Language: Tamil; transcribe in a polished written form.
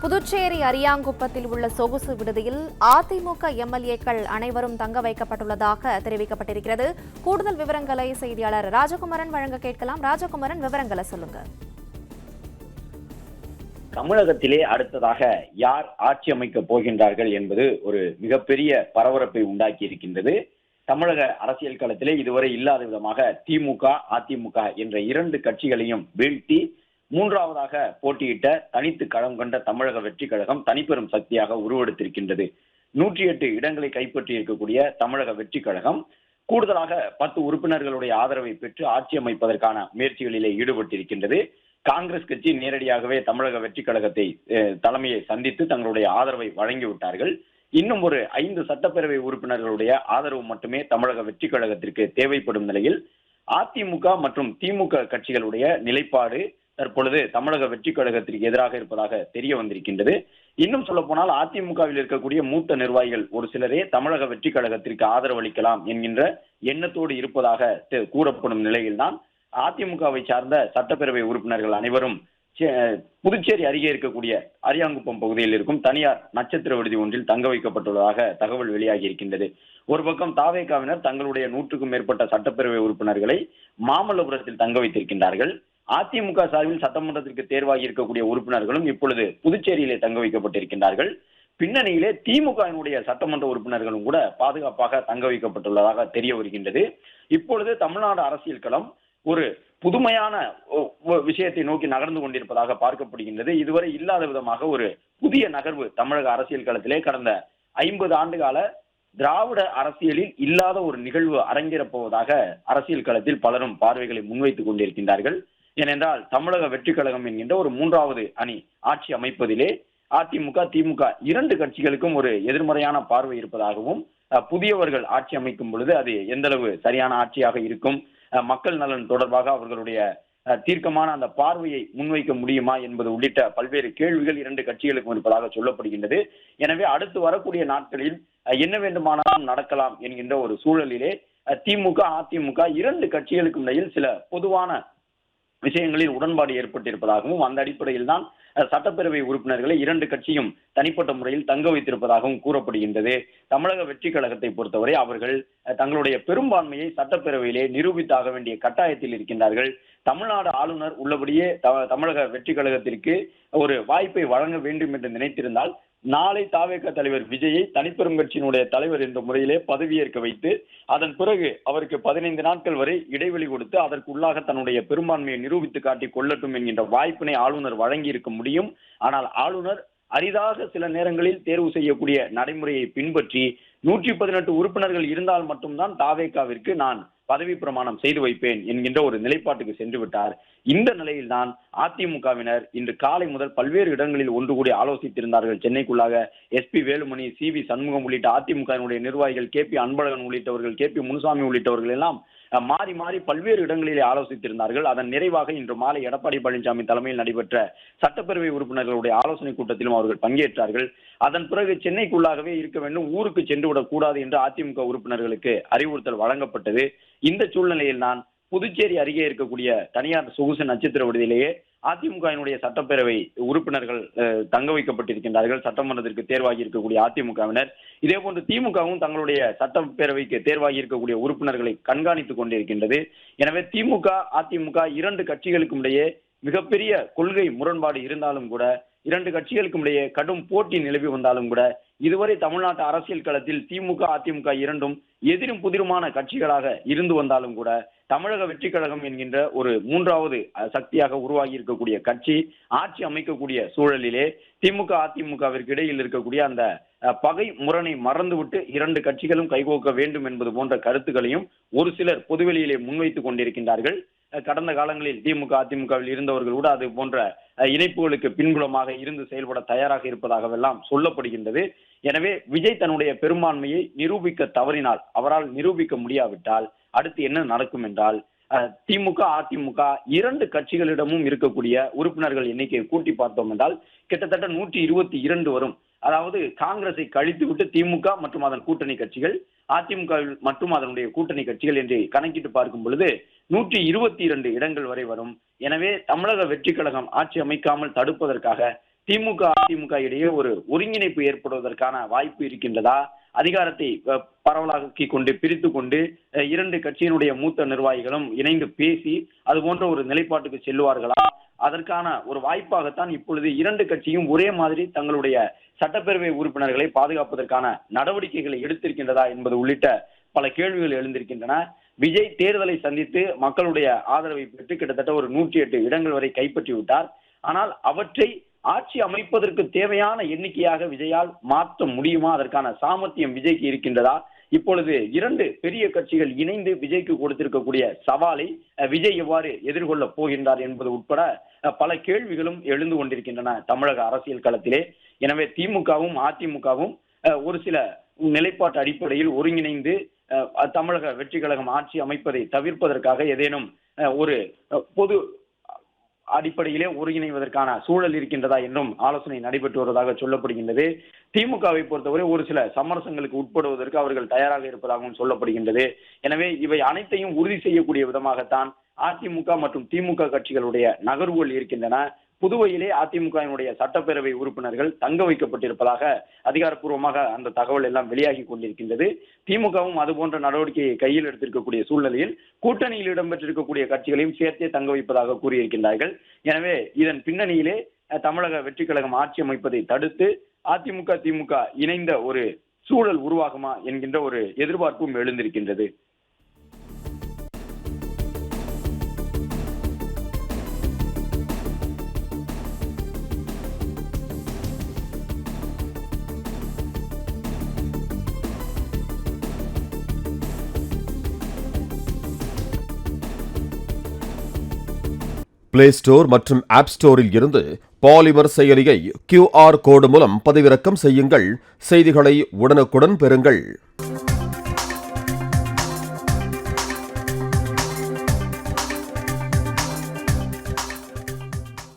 புதுச்சேரி அரியாங்குப்பத்தில் உள்ள சொகுசு விடுதியில் அதிமுக எம்எல்ஏக்கள் அனைவரும் தங்க வைக்கப்பட்டுள்ளதாக தெரிவிக்கப்பட்டிருக்கிறது. கூடுதல் விவரங்களை செய்தியாளர் ராஜகுமரன் வழங்க கேட்கலாம். ராஜகுமரன், விவரங்களை சொல்லுங்க. தமிழகத்திலே அடுத்ததாக யார் ஆட்சி அமைக்கப் போகின்றார்கள் என்பது ஒரு மிகப்பெரிய பரபரப்பை உண்டாக்கி இருக்கின்றது. தமிழக அரசியல் களத்திலே இதுவரை இல்லாத விதமாக திமுக, அதிமுக என்ற இரண்டு கட்சிகளையும் வீழ்த்தி மூன்றாவதாக போட்டியிட்ட தனித்து களம் கண்ட தமிழக வெற்றி கழகம் தனிப்பெரும் சக்தியாக உருவெடுத்திருக்கின்றது. 108 இடங்களை கைப்பற்றி இருக்கக்கூடிய தமிழக வெற்றி கழகம் கூடுதலாக 10 உறுப்பினர்களுடைய ஆதரவை பெற்று ஆட்சி அமைப்பதற்கான முயற்சிகளிலே ஈடுபட்டிருக்கின்றது. காங்கிரஸ் கட்சி நேரடியாகவே தமிழக வெற்றி கழகத்தை தலைமையை சந்தித்து தங்களுடைய ஆதரவை வழங்கிவிட்டார்கள். இன்னும் ஒரு 5 சட்டப்பேரவை உறுப்பினர்களுடைய ஆதரவு மட்டுமே தமிழக வெற்றி கழகத்திற்கு தேவைப்படும் நிலையில் அதிமுக மற்றும் திமுக கட்சிகளுடைய நிலைப்பாடு தற்பொழுது தமிழக வெற்றி கழகத்திற்கு எதிராக இருப்பதாக தெரிய வந்திருக்கின்றது. இன்னும் சொல்ல போனால் அதிமுகவில் இருக்கக்கூடிய மூத்த நிர்வாகிகள் ஒரு சிலரே தமிழக வெற்றி கழகத்திற்கு ஆதரவு அளிக்கலாம் என்கின்ற எண்ணத்தோடு இருப்பதாக கூறப்படும் நிலையில்தான் அதிமுகவை சார்ந்த சட்டப்பேரவை உறுப்பினர்கள் அனைவரும் புதுச்சேரி அருகே இருக்கக்கூடிய அரியாங்குப்பம் பகுதியில் இருக்கும் தனியார் நட்சத்திர விடுதி ஒன்றில் தங்க வைக்கப்பட்டுள்ளதாக தகவல் வெளியாகி இருக்கின்றது. ஒரு பக்கம் தாவேகாவினர் தங்களுடைய 100க்கும் மேற்பட்ட சட்டப்பேரவை உறுப்பினர்களை மாமல்லபுரத்தில் தங்க வைத்திருக்கின்றார்கள். அதிமுக சார்பில் சட்டமன்றத்திற்கு தேர்வாகி இருக்கக்கூடிய உறுப்பினர்களும் இப்பொழுது புதுச்சேரியிலே தங்க வைக்கப்பட்டிருக்கின்றார்கள். பின்னணியிலே திமுகவினுடைய சட்டமன்ற உறுப்பினர்களும் கூட பாதுகாப்பாக தங்க வைக்கப்பட்டுள்ளதாக தெரிய வருகின்றது. இப்பொழுது தமிழ்நாடு அரசியல் களம் ஒரு புதுமையான விஷயத்தை நோக்கி நகர்ந்து கொண்டிருப்பதாக பார்க்கப்படுகின்றது. இதுவரை இல்லாத விதமாக ஒரு புதிய நகர்வு தமிழக அரசியல் களத்திலே கடந்த 50 ஆண்டு கால திராவிட அரசியலில் இல்லாத ஒரு நிகழ்வு அரங்கேறப் போவதாக அரசியல் களத்தில் பலரும் பார்வைகளை முன்வைத்துக் கொண்டிருக்கின்றார்கள். ஏனென்றால் தமிழக வெற்றி கழகம் என்கின்ற ஒரு 3வது அணி ஆட்சி அமைப்பதிலே அதிமுக, திமுக இரண்டு கட்சிகளுக்கும் ஒரு எதிர்மறையான பார்வை இருப்பதாகவும், புதியவர்கள் ஆட்சி அமைக்கும் பொழுது அது எந்த அளவு சரியான ஆட்சியாக இருக்கும், மக்கள் நலன் தொடர்பாக அவர்களுடைய தீர்க்கமான அந்த பார்வையை முன்வைக்க முடியுமா என்பது உள்ளிட்ட பல்வேறு கேள்விகள் இரண்டு கட்சிகளுக்கும் இருப்பதாக சொல்லப்படுகின்றது. எனவே அடுத்து வரக்கூடிய நாட்களில் என்ன வேண்டுமானாலும் நடக்கலாம் என்கின்ற ஒரு சூழலிலே திமுக, அதிமுக இரண்டு கட்சிகளுக்கும் இடையில் சில பொதுவான விஷயங்களில் உடன்பாடு ஏற்பட்டிருப்பதாகவும், அந்த அடிப்படையில் தான் சட்டப்பேரவை உறுப்பினர்களை இரண்டு கட்சியும் தனிப்பட்ட முறையில் தங்க வைத்திருப்பதாகவும் கூறப்படுகின்றது. தமிழக வெற்றி கழகத்தை பொறுத்தவரை அவர்கள் தங்களுடைய பெரும்பான்மையை சட்டப்பேரவையிலே நிரூபித்தாக வேண்டிய கட்டாயத்தில் இருக்கின்றார்கள். தமிழ்நாடு ஆளுநர் உள்ளபடியே தமிழக வெற்றி கழகத்திற்கு ஒரு வாய்ப்பை வழங்க வேண்டும் என்று நினைத்திருந்தால் நாளை தாவேக தலைவர் விஜயை தனிப்பெரும் கட்சியினுடைய தலைவர் என்ற முறையிலே பதவியேற்க வைத்து அதன் பிறகு அவருக்கு 15 நாட்கள் வரை இடைவெளி கொடுத்து அதற்கு உள்ளாக தன்னுடைய பெரும்பான்மையை நிரூபித்து காட்டி கொள்ளட்டும் என்கின்ற வாய்ப்பினை ஆளுநர் வழங்கி இருக்க முடியும். ஆனால் ஆளுநர் அரிதாக சில நேரங்களில் தேர்வு செய்யக்கூடிய நடைமுறையை பின்பற்றி 118 உறுப்பினர்கள் இருந்தால் மட்டும்தான் தாவேகாவிற்கு நான் பதவி பிரமாணம் செய்து வைப்பேன் என்கின்ற ஒரு நிலைப்பாட்டுக்கு சென்று விட்டார். இந்த நிலையில்தான் அதிமுகவினர் இன்று காலை முதல் பல்வேறு இடங்களில் ஒன்று கூடி ஆலோசித்திருந்தார்கள். சென்னைக்குள்ளாக எஸ்பி வேலுமணி, சிவி சண்முகம் உள்ளிட்ட அதிமுகவினுடைய நிர்வாகிகள், KP அன்பழகன் உள்ளிட்டவர்கள், KP முனுசாமி உள்ளிட்டவர்கள் எல்லாம் மாறி மாறி பல்வேறு இடங்களிலே ஆலோசித்திருந்தார்கள். அதன் நிறைவாக இன்று மாலை எடப்பாடி பழனிசாமி தலைமையில் நடைபெற்ற சட்டப்பேரவை உறுப்பினர்களுடைய ஆலோசனை கூட்டத்திலும் அவர்கள் பங்கேற்றார்கள். அதன் பிறகு சென்னைக்குள்ளாகவே இருக்க வேண்டும், ஊருக்கு சென்றுவிடக் கூடாது என்று அதிமுக உறுப்பினர்களுக்கு அறிவுறுத்தல் வழங்கப்பட்டது. இந்த சூழ்நிலையில் தான் புதுச்சேரி அருகே இருக்கக்கூடிய தனியார் சொகுசு நட்சத்திர விடுதியிலேயே அதிமுகவினுடைய சட்டப்பேரவை உறுப்பினர்கள் தங்க வைக்கப்பட்டிருக்கின்றார்கள். சட்டமன்றத்திற்கு தேர்வாகி இருக்கக்கூடிய அதிமுகவினர், இதே போன்று திமுகவும் தங்களுடைய சட்டப்பேரவைக்கு தேர்வாகி இருக்கக்கூடிய உறுப்பினர்களை கண்காணித்துக் கொண்டிருக்கின்றது. எனவே திமுக, அதிமுக இரண்டு கட்சிகளுக்கும் இடையே மிகப்பெரிய கொள்கை முரண்பாடு இருந்தாலும் கூட, இரண்டு கட்சிகளுக்கும் இடையே கடும் போட்டி நிலவி வந்தாலும் கூட, இதுவரை தமிழ்நாட்டு அரசியல் களத்தில் திமுக, அதிமுக இரண்டும் எதிரும் புதிருமான கட்சிகளாக இருந்து வந்தாலும் கூட தமிழக வெற்றி கழகம் என்கின்ற ஒரு 3வது சக்தியாக உருவாகி இருக்கக்கூடிய கட்சி ஆட்சி அமைக்கக்கூடிய சூழலிலே திமுக, அதிமுகவிற்கு இடையில் இருக்கக்கூடிய அந்த பகை முரணை மறந்துவிட்டு இரண்டு கட்சிகளும் கைகோக்க வேண்டும் என்பது போன்ற கருத்துக்களையும் ஒரு சிலர் பொதுவெளியிலே முன்வைத்துக் கொண்டிருக்கின்றார்கள். கடந்த காலங்களில் திமுக, அதிமுகவில் இருந்தவர்கள் கூட அது போன்ற இணைப்புகளுக்கு பின்புலமாக இருந்து செயல்பட தயாராக இருப்பதாகவெல்லாம் சொல்லப்படுகின்றது. எனவே விஜய் தன்னுடைய பெரும்பான்மையை நிரூபிக்க தவறினால், அவரால் நிரூபிக்க முடியாவிட்டால் அடுத்து என்ன நடக்கும் என்றால், திமுக, அதிமுக இரண்டு கட்சிகளிடமும் இருக்கக்கூடிய உறுப்பினர்கள் எண்ணிக்கையை கூட்டி பார்த்தோம் என்றால் கிட்டத்தட்ட 122 வரும். அதாவது காங்கிரஸை கழித்துவிட்டு திமுக மற்றும் அதன் கூட்டணி கட்சிகள், அதிமுக மற்றும் அதனுடைய கூட்டணி கட்சிகள் என்று கணக்கிட்டு பார்க்கும் பொழுது 122 இடங்கள் வரை வரும். எனவே தமிழக வெற்றி கழகம் ஆட்சி அமைக்காமல் தடுப்பதற்காக திமுக அதிமுக இடையே ஒரு ஒருங்கிணைப்பு ஏற்படுவதற்கான வாய்ப்பு இருக்கின்றதா? அதிகாரத்தை பரவலாக்கி கொண்டு பிரித்து கொண்டு இரண்டு கட்சியினுடைய மூத்த நிர்வாகிகளும் இணைந்து பேசி அது போன்ற ஒரு நிலைப்பாட்டுக்கு செல்வார்களா? அதற்கான ஒரு வாய்ப்பாகத்தான் இப்பொழுது இரண்டு கட்சியும் ஒரே மாதிரி தங்களுடைய சட்டப்பேரவை உறுப்பினர்களை பாதுகாப்பதற்கான நடவடிக்கைகளை எடுத்திருக்கின்றதா என்பது உள்ளிட்ட பல கேள்விகள் எழுந்திருக்கின்றன. விஜய் தேர்தலை சந்தித்து மக்களுடைய ஆதரவை பெற்று கிட்டத்தட்ட ஒரு 108 இடங்கள் வரை கைப்பற்றி விட்டார். ஆனால் அவற்றை ஆட்சி அமைப்பதற்கு தேவையான எண்ணிக்கையாக விஜயால் மாற்ற முடியுமா? அதற்கான சாமர்த்தியம் விஜய்க்கு இருக்கின்றதா? இப்பொழுது இரண்டு பெரிய கட்சிகள் இணைந்து விஜய்க்கு கொடுத்திருக்கக்கூடிய சவாலை விஜய் எவ்வாறு எதிர்கொள்ள போகின்றார் என்பது உட்பட பல கேள்விகளும் எழுந்து கொண்டிருக்கின்றன தமிழக அரசியல் களத்திலே. எனவே திமுகவும் அதிமுகவும் ஒரு சில நிலைப்பாட்டு அடிப்படையில் ஒருங்கிணைந்து தமிழக வெற்றி கழகம் ஆட்சி அமைப்பதை தவிர்ப்பதற்காக ஏதேனும் ஒரு பொது அடிப்படையிலே ஒருங்கிணைவதற்கான சூழல் இருக்கின்றதா என்றும் ஆலோசனை நடைபெற்று வருவதாக சொல்லப்படுகின்றது. திமுகவை பொறுத்தவரை ஒரு சில சமரசங்களுக்கு உட்படுவதற்கு அவர்கள் தயாராக இருப்பதாகவும் சொல்லப்படுகின்றது. எனவே இவை அனைத்தையும் உறுதி செய்யக்கூடிய விதமாகத்தான் அதிமுக மற்றும் திமுக கட்சிகளுடைய நகர்வுகள் இருக்கின்றன. புதுவையிலே அதிமுகவினுடைய சட்டப்பேரவை உறுப்பினர்கள் தங்க வைக்கப்பட்டிருப்பதாக அதிகாரப்பூர்வமாக அந்த தகவல் எல்லாம் வெளியாகி கொண்டிருக்கின்றது. திமுகவும் அது போன்ற நடவடிக்கையை கையில் எடுத்திருக்கக்கூடிய சூழ்நிலையில் கூட்டணியில் இடம்பெற்றிருக்கக்கூடிய கட்சிகளையும் சேர்த்தே தங்க வைப்பதாக கூறியிருக்கின்றார்கள். எனவே இதன் பின்னணியிலே தமிழக வெற்றி கழகம் ஆட்சி அமைப்பதை தடுத்து அதிமுக திமுக இணைந்த ஒரு சூழல் உருவாகுமா என்கின்ற ஒரு எதிர்பார்ப்பும் எழுந்திருக்கின்றது. பிளே ஸ்டோர் மற்றும் ஆப் ஸ்டோரில் இருந்து பாலிமர் செயலியை QR கோடு மூலம் பதிவிறக்கம் செய்யுங்கள். செய்திகளை உடனுக்குடன் பெறுங்கள்.